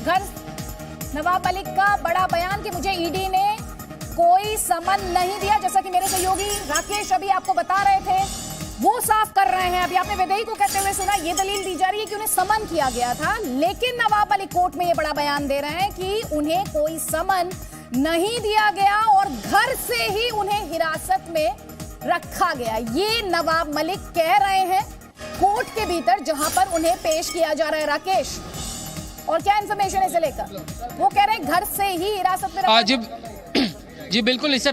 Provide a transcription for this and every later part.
घर नवाब मलिक का बड़ा बयान कि मुझे ईडी ने कोई समन नहीं दिया, जैसा कि मेरे सहयोगी राकेश अभी आपको बता रहे थे वो साफ कर रहे हैं। अभी आपने विदेही को कहते हुए सुना, ये दलील दी जा रही है कि उन्हें समन किया गया था, लेकिन नवाब मलिक कोर्ट में ये बड़ा बयान दे रहे हैं कि उन्हें कोई समन नहीं दिया गया और घर से ही उन्हें हिरासत में रखा गया। ये नवाब मलिक कह रहे हैं कोर्ट के भीतर, जहां पर उन्हें पेश किया जा रहा है। राकेश, और क्या इंफॉर्मेशन है इसे लेकर? वो कह रहे हैं घर से ही हिरासत में रखा। जी बिल्कुल, इससे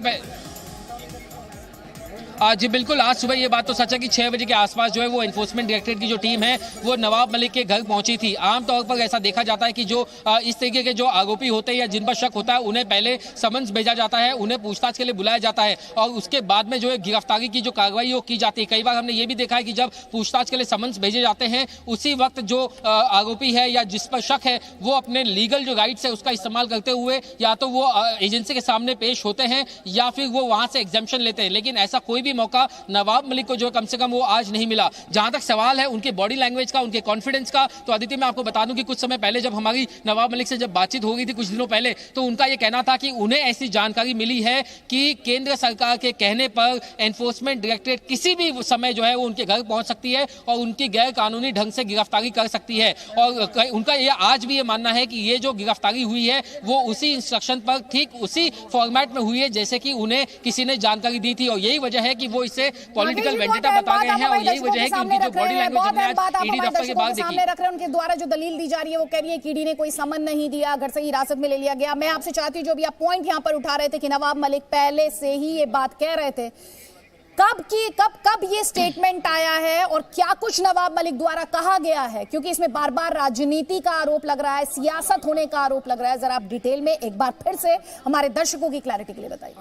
जी बिल्कुल, आज सुबह ये बात तो सच है कि 6 बजे के आसपास जो है वो एनफोर्समेंट डायरेक्टरेट की जो टीम है वो नवाब मलिक के घर पहुंची थी। आमतौर पर ऐसा देखा जाता है कि जो इस तरीके के जो आरोपी होते हैं या जिन पर शक होता है उन्हें पहले समन्स भेजा जाता है, उन्हें पूछताछ के लिए बुलाया जाता है और उसके बाद में जो है गिरफ्तारी की जो कार्रवाई वो की जाती है। कई बार हमने ये भी देखा है कि जब पूछताछ के लिए समन्स भेजे जाते हैं उसी वक्त जो आरोपी है या जिस पर शक है वो अपने लीगल जो राइट्स है उसका इस्तेमाल करते हुए या तो वो एजेंसी के सामने पेश होते हैं या फिर वो वहां से एग्जाम्पशन लेते हैं, लेकिन ऐसा कोई भी मौका नवाब मलिक को जो कम से कम वो आज नहीं मिला। जहां तक सवाल है उनके बॉडी लैंग्वेज का, उनके कॉन्फिडेंस का, तो अदिति मैं आपको बता दूं कि कुछ समय पहले जब हमारी नवाब मलिक से जब बातचीत हो गई थी कुछ दिनों पहले, तो उनका यह कहना था कि उन्हें ऐसी जानकारी मिली है कि केंद्र सरकार के कहने पर एनफोर्समेंट डायरेक्टरेट किसी भी समय जो है वो उनके घर पहुंच सकती है और उनकी गैर कानूनी ढंग से गिरफ्तारी कर सकती है। और उनका यह आज भी ये मानना है कि ये जो गिरफ्तारी हुई है वो उसी इंस्ट्रक्शन पर ठीक उसी फॉर्मेट में हुई है जैसे कि उन्हें किसी ने जानकारी दी थी और यही वजह है कि वो इसे पॉलिटिकल वेंडेटा बता गए हैं और यही वजह है कि उनकी जो बॉडी लैंग्वेज हमने आज ईडी दफ्तर के बाहर देखी। रख रहे हैं उनके द्वारा जो दलील दी जा रही है वो कह रही है कि ईडी ने कोई समन नहीं दिया, घर से हिरासत में ले लिया गया। मैं आपसे चाहती हूं जो भी आप पॉइंट यहां पर उठा रहे थे कि नवाब मलिक पहले से ही ये बात कह रहे थे, कब ये स्टेटमेंट आया है और क्या कुछ नवाब मलिक द्वारा कहा गया है? क्योंकि इसमें बार बार राजनीति का आरोप लग रहा है, सियासत होने का आरोप लग रहा है। जरा आप डिटेल में एक बार फिर से हमारे दर्शकों की क्लैरिटी के लिए बताइए।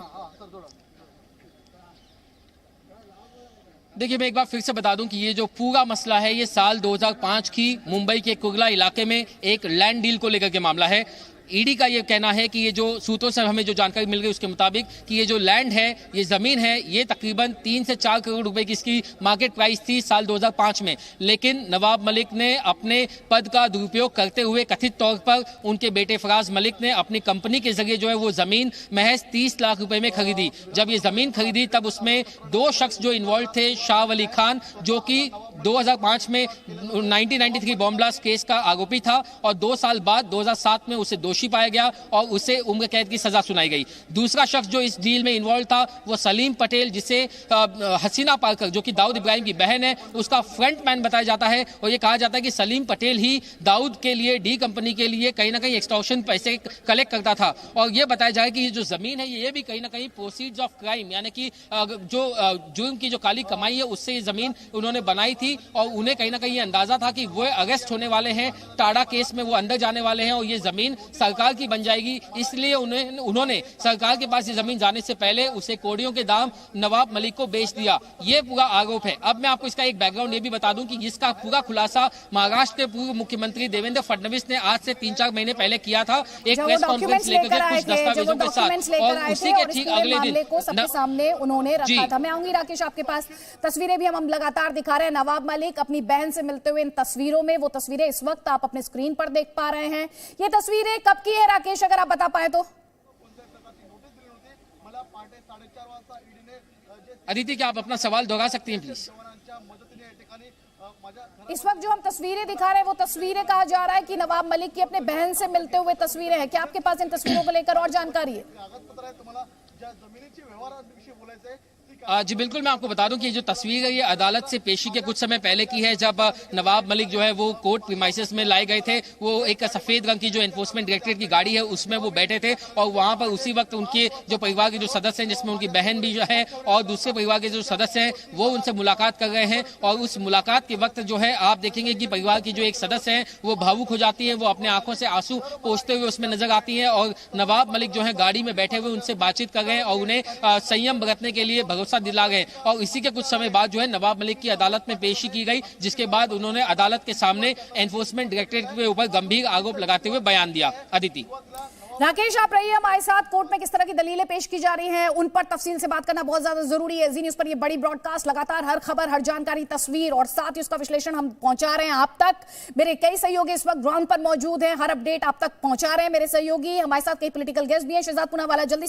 देखिए, मैं एक बार फिर से बता दूं कि ये जो पूरा मसला है ये साल 2005 की मुंबई के कुर्ला इलाके में एक लैंड डील को लेकर के मामला है। ईडी का ये कहना है कि ये जो सूत्रों से हमें जो जानकारी मिल गई उसके मुताबिक कि ये जो लैंड है, ये जमीन है, ये तकरीबन 3 से 4 करोड़ रुपए की इसकी मार्केट प्राइस थी साल 2005 में। लेकिन नवाब मलिक ने अपने पद का दुरुपयोग करते हुए कथित तौर पर उनके बेटे फराज मलिक ने अपनी कंपनी के जरिए जो है वो जमीन महज 30 लाख रुपए में खरीदी। जब ये जमीन खरीदी तब उसमें 2 शख्स जो इन्वॉल्व थे, शाह वली खान जो कि 2005 में 1993 बॉम्ब ब्लास्ट केस का आरोपी था और 2 साल बाद 2007 में उसे दोषी पाया गया और उसे उम्र कैद की सजा सुनाई गई। दूसरा शख्स जो इस डील में इन्वॉल्व था वो सलीम पटेल, जिसे हसीना पार्कर जो कि दाऊद इब्राहिम की बहन है उसका फ्रंट मैन बताया जाता है और ये कहा जाता है कि सलीम पटेल ही दाऊद के लिए, डी कंपनी के लिए कहीं ना कहीं एक्सटॉर्शन पैसे कलेक्ट करता था। और ये बताया जाए कि ये जो जमीन है ये भी कहीं ना कहीं प्रोसीड्स ऑफ क्राइम यानी कि जो जुर्म की जो काली कमाई है उससे ये जमीन उन्होंने बनाई थी और उन्हें कहीं ना कहीं अंदाजा था कि वो अरेस्ट होने वाले हैं, टाडा केस में वो अंदर जाने वाले हैं और ये जमीन सरकार की बन जाएगी। इसलिए उन्होंने सरकार के पास ये जमीन जाने से पहले उसे कोड़ियों के दाम नवाब मलिक को बेच दिया। ये पूरा आरोप है। अब मैं आपको इसका एक बैकग्राउंड ये भी बता दूं कि इसका पूरा खुलासा महाराष्ट्र के पूर्व मुख्यमंत्री देवेंद्र फडणवीस ने आज से 3-4 महीने पहले किया था एक प्रेस कॉन्फ्रेंस लेकर कुछ दस्तावेजों के साथ और उसी के ठीक अगले दिन सबके सामने उन्होंने रखा था। मैं आऊंगी राकेश आपके पास, तस्वीरें भी हम लगातार दिखा रहे हैं नवाब मलिक अपनी बहन से मिलते हुए इन तस्वीरों में। वो तस्वीरें इस वक्त आप अपने स्क्रीन पर देख पा रहे हैं। ये तस्वीरें कब की है राकेश, अगर आप बता पाए तो? अदिति, क्या आप अपना सवाल दोहरा सकती हैं प्लीज? इस वक्त जो हम तस्वीरें दिखा रहे हैं वो तस्वीरें कहा जा रहा है कि नवाब मलिक की अपने बहन से मिलते हुए तस्वीरें हैं। क्या आपके पास इन तस्वीरों को लेकर और जानकारी है? जी बिल्कुल, मैं आपको बता दूं कि ये जो तस्वीर है ये अदालत से पेशी के कुछ समय पहले की है जब नवाब मलिक जो है वो कोर्ट प्रीमाइसेस में लाए गए थे। वो एक सफेद रंग की जो एनफोर्समेंट डायरेक्टरेट की गाड़ी है उसमें वो बैठे थे और वहां पर उसी वक्त उनके जो परिवार के जो सदस्य हैं जिसमें उनकी बहन भी जो है और दूसरे परिवार के जो सदस्य हैं वो उनसे मुलाकात कर रहे हैं। और उस मुलाकात के वक्त जो है आप देखेंगे कि परिवार की जो एक सदस्य है वो भावुक हो जाती है, वो अपने आंखों से आंसू पोंछते हुए उसमें नजर आती है और नवाब मलिक जो है गाड़ी में बैठे हुए उनसे बातचीत कर रहे हैं और उन्हें संयम बरतने के लिए भरोसा दिला गए। और इसी के कुछ समय बाद जो है नवाब मलिक की अदालत में पेशी की गई, जिसके बाद उन्होंने अदालत के सामने एनफोर्समेंट डायरेक्टरेट के ऊपर गंभीर आरोप लगाते हुए बयान दिया। अदिति। राकेश, आप रहिए हमारे साथ। कोर्ट में किस तरह की दलीलें पेश की जा रही हैं उन पर तफसील से बात करना बहुत ज्यादा जरूरी है। जी न्यूज पर ये बड़ी ब्रॉडकास्ट, लगातार हर खबर, हर जानकारी, तस्वीर और साथ ही उसका विश्लेषण हम पहुंचा रहे हैं आप तक। मेरे कई सहयोगी इस वक्त ग्राउंड पर मौजूद हैं, हर अपडेट आप तक पहुंचा रहे हैं मेरे सहयोगी। हमारे साथ कई पॉलिटिकल गेस्ट भी हैं। शहजाद पूनावाला जल्दी